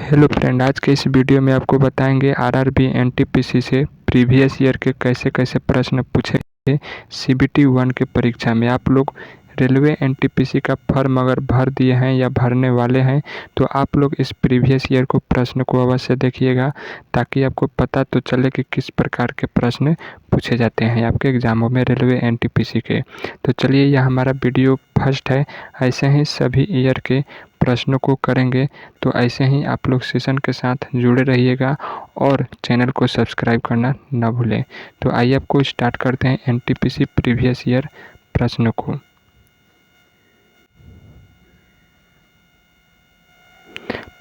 Hello friend, आज के इस वीडियो में आपको बताएंगे आरआरबी एनटीपीसी से प्रीवियस ईयर के कैसे कैसे प्रश्न पूछे गए सीबीटी 1 की परीक्षा में। आप लोग रेलवे एनटीपीसी का फॉर्म अगर भर दिए हैं या भरने वाले हैं तो आप लोग इस प्रीवियस ईयर को प्रश्न को अवश्य देखिएगा, ताकि आपको पता तो चले कि किस प्रकार के प्रश्न पूछे जाते हैं आपके एग्जामों में रेलवे एनटीपीसी के। तो चलिए, यह हमारा वीडियो फर्स्ट है। ऐसे ही सभी ईयर के प्रश्नों को करेंगे, तो ऐसे ही आप लोग सेशन के साथ जुड़े रहिएगा और चैनल को सब्सक्राइब करना ना भूलें। तो आइए आपको स्टार्ट करते हैं एनटीपीसी प्रीवियस ईयर प्रश्नों को।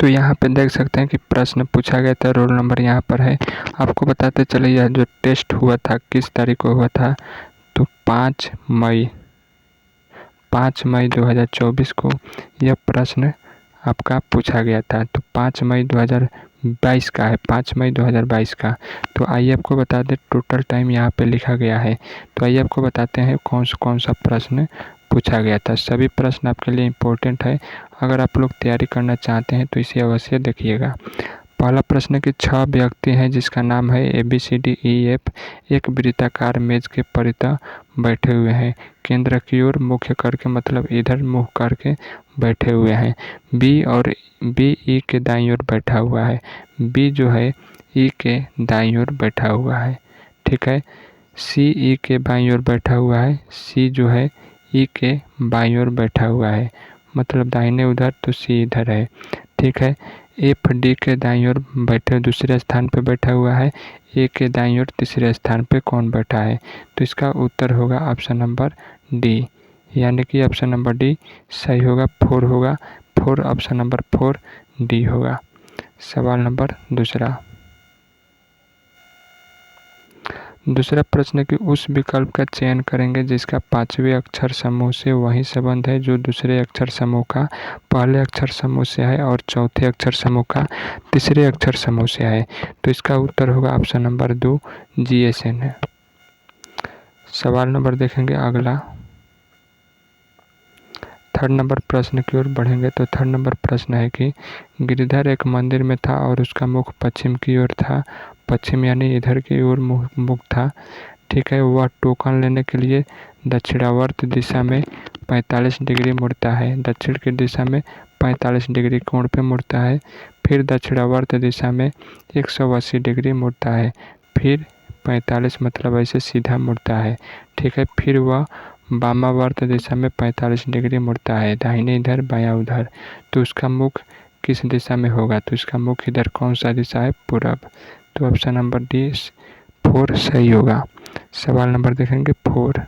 तो यहाँ पे देख सकते हैं कि प्रश्न पूछा गया था, रोल नंबर यहाँ पर है। आपको बताते चले, यह जो टेस्ट हुआ था किस तारीख को हुआ था, तो 5 मई 2024 को यह प्रश्न आपका पूछा गया था। तो 5 मई 2022 का है, 5 मई 2022 का। तो आइए आपको बता दें, टोटल टाइम यहाँ पे लिखा गया है। तो आइए आपको बताते हैं कौन सा प्रश्न पूछा गया था। सभी प्रश्न आपके लिए इम्पोर्टेंट है, अगर आप लोग तैयारी करना चाहते हैं तो इसे अवश्य देखिएगा। पहला प्रश्न कि 6 व्यक्ति हैं जिसका नाम है ABCDEF, एक वृत्ताकार मेज के परितः बैठे हुए हैं, केंद्र की ओर मुख्य करके, मतलब इधर मुँह करके बैठे हुए हैं। बी और बी ई के दाईं ओर बैठा हुआ है, बी जो है ई के दाईं ओर बैठा हुआ है, ठीक है। सी ई के बाईं ओर बैठा हुआ है, सी जो है ई के बाईं ओर बैठा हुआ है, मतलब दाहिने उधर तो सी इधर है, ठीक है। एफ डी के दाईं ओर बैठे दूसरे स्थान पे बैठा हुआ है, ए के दाईं ओर तीसरे स्थान पे कौन बैठा है, तो इसका उत्तर होगा ऑप्शन नंबर डी, यानी कि ऑप्शन नंबर डी सही होगा। 4 होगा, 4 ऑप्शन नंबर 4 डी होगा। सवाल नंबर दूसरा प्रश्न कि उस विकल्प का चयन करेंगे जिसका 5वें अक्षर समूह से वही संबंध है जो दूसरे अक्षर समूह का पहले अक्षर समूह से है और चौथे अक्षर समूह का तीसरे अक्षर समूह से है। तो इसका उत्तर होगा ऑप्शन नंबर 2 GSN है। सवाल नंबर देखेंगे अगला, थर्ड नंबर प्रश्न की ओर बढ़ेंगे। तो थर्ड नंबर प्रश्न है कि गिरिधर एक मंदिर में था और उसका मुख पश्चिम की ओर था, पश्चिम यानी इधर की ओर मुख था, ठीक है। वह टोकन लेने के लिए दक्षिणावर्त दिशा में 45 डिग्री मुड़ता है, दक्षिण की दिशा में 45 डिग्री कोण पे मुड़ता है, फिर दक्षिणावर्त दिशा में 180 डिग्री मुड़ता है, फिर 45 मतलब ऐसे सीधा मुड़ता है, ठीक है। फिर वह वामावर्त दिशा में 45 डिग्री मुड़ता है, दाहिने इधर बायां उधर। तो उसका मुख किस दिशा में होगा, तो इसका मुख इधर कौन सा दिशा है, पूरब। तो ऑप्शन नंबर डी 4 सही होगा। सवाल नंबर देखेंगे 4,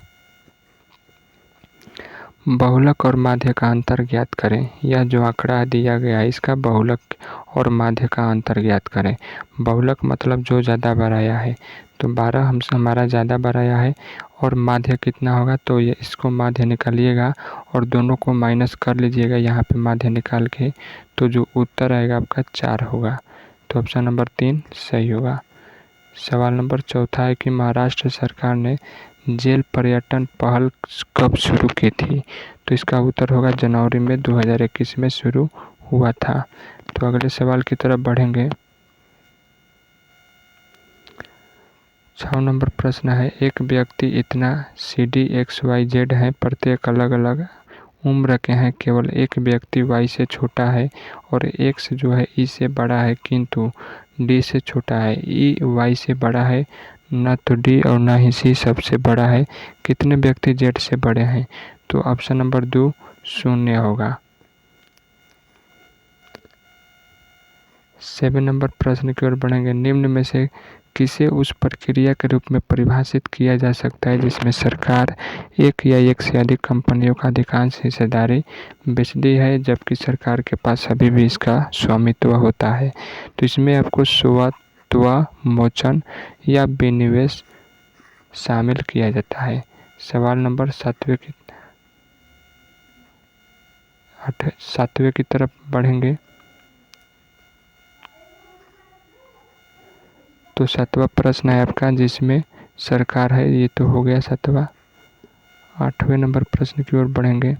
बहुलक और माध्य का अंतर ज्ञात करें। यह जो आंकड़ा दिया गया है इसका बहुलक और माध्य का अंतर ज्ञात करें। बहुलक मतलब जो ज़्यादा बढ़ाया है, तो 12 हमारा ज़्यादा बढ़ाया है, और माध्य कितना होगा, तो ये इसको माध्य निकालिएगा और दोनों को माइनस कर लीजिएगा यहाँ पे माध्य निकाल के, तो जो उत्तर आएगा आपका 4 होगा। तो ऑप्शन नंबर 3 सही होगा। सवाल नंबर चौथा है कि महाराष्ट्र सरकार ने जेल पर्यटन पहल कब शुरू की थी, तो इसका उत्तर होगा जनवरी में 2021 में शुरू हुआ था। तो अगले सवाल की तरफ बढ़ेंगे। 6 नंबर प्रश्न है, एक व्यक्ति इतना CDXYZ है, प्रत्येक अलग अलग उम्र के हैं, केवल एक व्यक्ति Y से छोटा है और X जो है E से बड़ा है किंतु D से छोटा है। E Y से बड़ा है, न तो D और न ही C सबसे बड़ा है। कितने व्यक्ति Z से बड़े हैं, तो ऑप्शन नंबर 2 0 होगा। 7 नंबर प्रश्न की ओर बढ़ेंगे। निम्न में से किसे उस प्रक्रिया के रूप में परिभाषित किया जा सकता है जिसमें सरकार एक या एक से अधिक कंपनियों का अधिकांश हिस्सेदारी बेचती है जबकि सरकार के पास अभी भी इसका स्वामित्व होता है। तो इसमें आपको स्वत्वमोचन या विनिवेश शामिल किया जाता है। सवाल नंबर 7वें की तरफ बढ़ेंगे। तो 7वां प्रश्न है आपका जिसमें सरकार है, ये तो हो गया 7वां। 8वें नंबर प्रश्न की ओर बढ़ेंगे।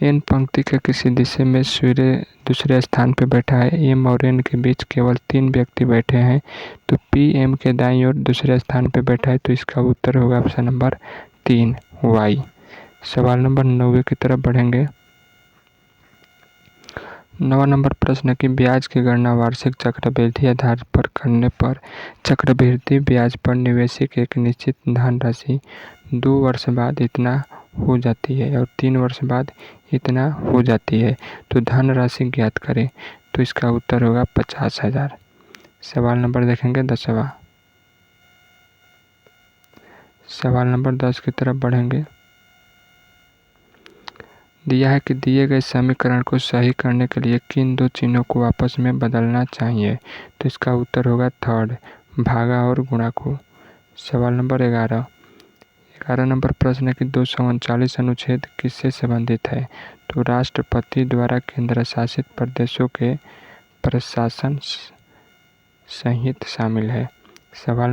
एन पंक्ति के किसी दिशा में सूर्य दूसरे स्थान पर बैठा है, एम और एन के बीच केवल 3 व्यक्ति बैठे हैं, तो पी एम के दाईं ओर दूसरे स्थान पर बैठा है, तो इसका उत्तर होगा ऑप्शन नंबर 3 वाई। सवाल नंबर 9 की तरफ बढ़ेंगे। 9वां नंबर प्रश्न है कि ब्याज की गणना वार्षिक चक्रवृद्धि आधार पर करने पर चक्रवृद्धि ब्याज पर निवेशक एक निश्चित धनराशि 2 वर्ष बाद इतना हो जाती है और 3 वर्ष बाद इतना हो जाती है, तो धनराशि ज्ञात करें, तो इसका उत्तर होगा 50,000। सवाल नंबर देखेंगे 10वां। सवाल नंबर 10 की तरफ बढ़ेंगे। दिया है कि दिए गए समीकरण को सही करने के लिए किन 2 चिन्हों को आपस में बदलना चाहिए, तो इसका उत्तर होगा थर्ड, भागा और गुणा को। सवाल नंबर 11 नंबर प्रश्न है कि 239 अनुच्छेद किससे संबंधित है, तो राष्ट्रपति द्वारा केंद्र शासित प्रदेशों के प्रशासन संहित शामिल है। सवाल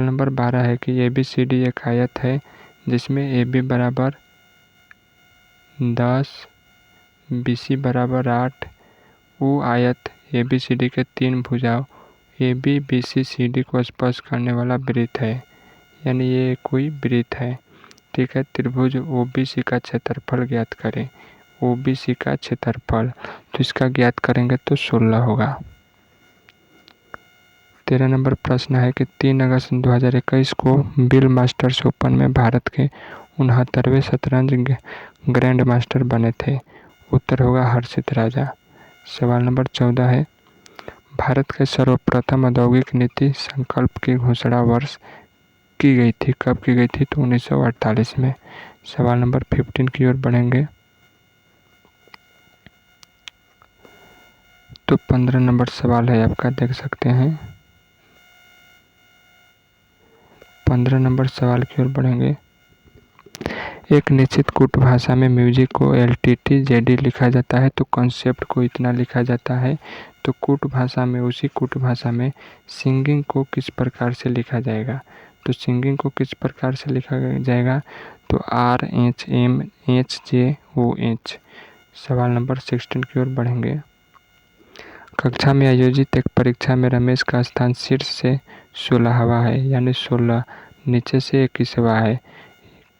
नंबर 12 है कि ABCD एक आयत है जिसमें AB बराबर 10, BC बराबर 8, वो आयत ABCD के 3 भुजाओं AB, BC, CD को स्पर्श करने वाला वृत्त है, यानी ये कोई वृत्त है। ठीक है, त्रिभुज OBC का क्षेत्रफल ज्ञात करें। OBC का क्षेत्रफल, तो इसका ज्ञात करेंगे तो 16 होगा। 13 नंबर प्रश्न है कि 3 अगस्त 2021 को बिल मास्टर्स ओपन में भारत के 69वें शतरंज ग्रैंड मास्टर बने थे। उत्तर होगा हर्षित राजा। सवाल नंबर 14 है, भारत के सर्वप्रथम औद्योगिक नीति संकल्प की घोषणा वर्ष की गई थी, कब की गई थी, तो 1948 में। सवाल नंबर 15 की ओर बढ़ेंगे। तो 15 नंबर सवाल है आपका, देख सकते हैं। 15 नंबर सवाल की ओर बढ़ेंगे। एक निश्चित कूट भाषा में म्यूजिक को LTT JD लिखा जाता है, तो कॉन्सेप्ट को इतना लिखा जाता है। तो कूट भाषा में, उसी कूट भाषा में सिंगिंग को किस प्रकार से लिखा जाएगा, तो सिंगिंग को किस प्रकार से लिखा जाएगा, तो RHMHJOH। सवाल नंबर 16 की ओर बढ़ेंगे। कक्षा में आयोजित एक परीक्षा में रमेश का स्थान शीर्ष से 16वां है, यानी 16 नीचे से 21वां है।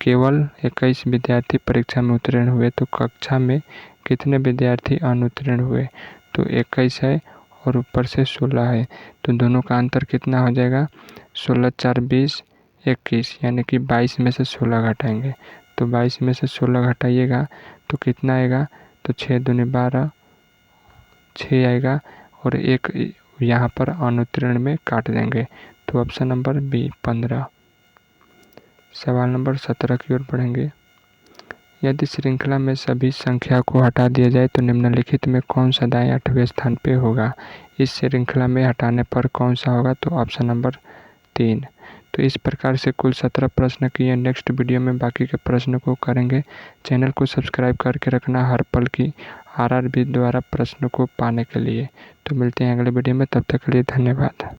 केवल 21 विद्यार्थी परीक्षा में उत्तीर्ण हुए, तो कक्षा में कितने विद्यार्थी अनुत्तीर्ण हुए, तो 21 है और ऊपर से 16 है, तो दोनों का अंतर कितना हो जाएगा, 16 4 20 21, यानी कि 22 में से 16 घटाएंगे, तो 22 में से 16 घटाइएगा तो कितना आएगा, तो 6 दूनी 12, 6 आएगा और एक यहाँ पर अनुत्तीर्ण में काट देंगे, तो ऑप्शन नंबर बी 15। सवाल नंबर 17 की ओर बढ़ेंगे। यदि श्रृंखला में सभी संख्या को हटा दिया जाए तो निम्नलिखित में कौन सा दाएं 8वें स्थान पे होगा। इस श्रृंखला में हटाने पर कौन सा होगा, तो ऑप्शन नंबर 3। तो इस प्रकार से कुल 17 प्रश्न किए। नेक्स्ट वीडियो में बाकी के प्रश्न को करेंगे। चैनल को सब्सक्राइब करके रखना हर पल की RRB द्वारा प्रश्न को पाने के लिए। तो मिलते हैं अगले वीडियो में, तब तक के लिए धन्यवाद।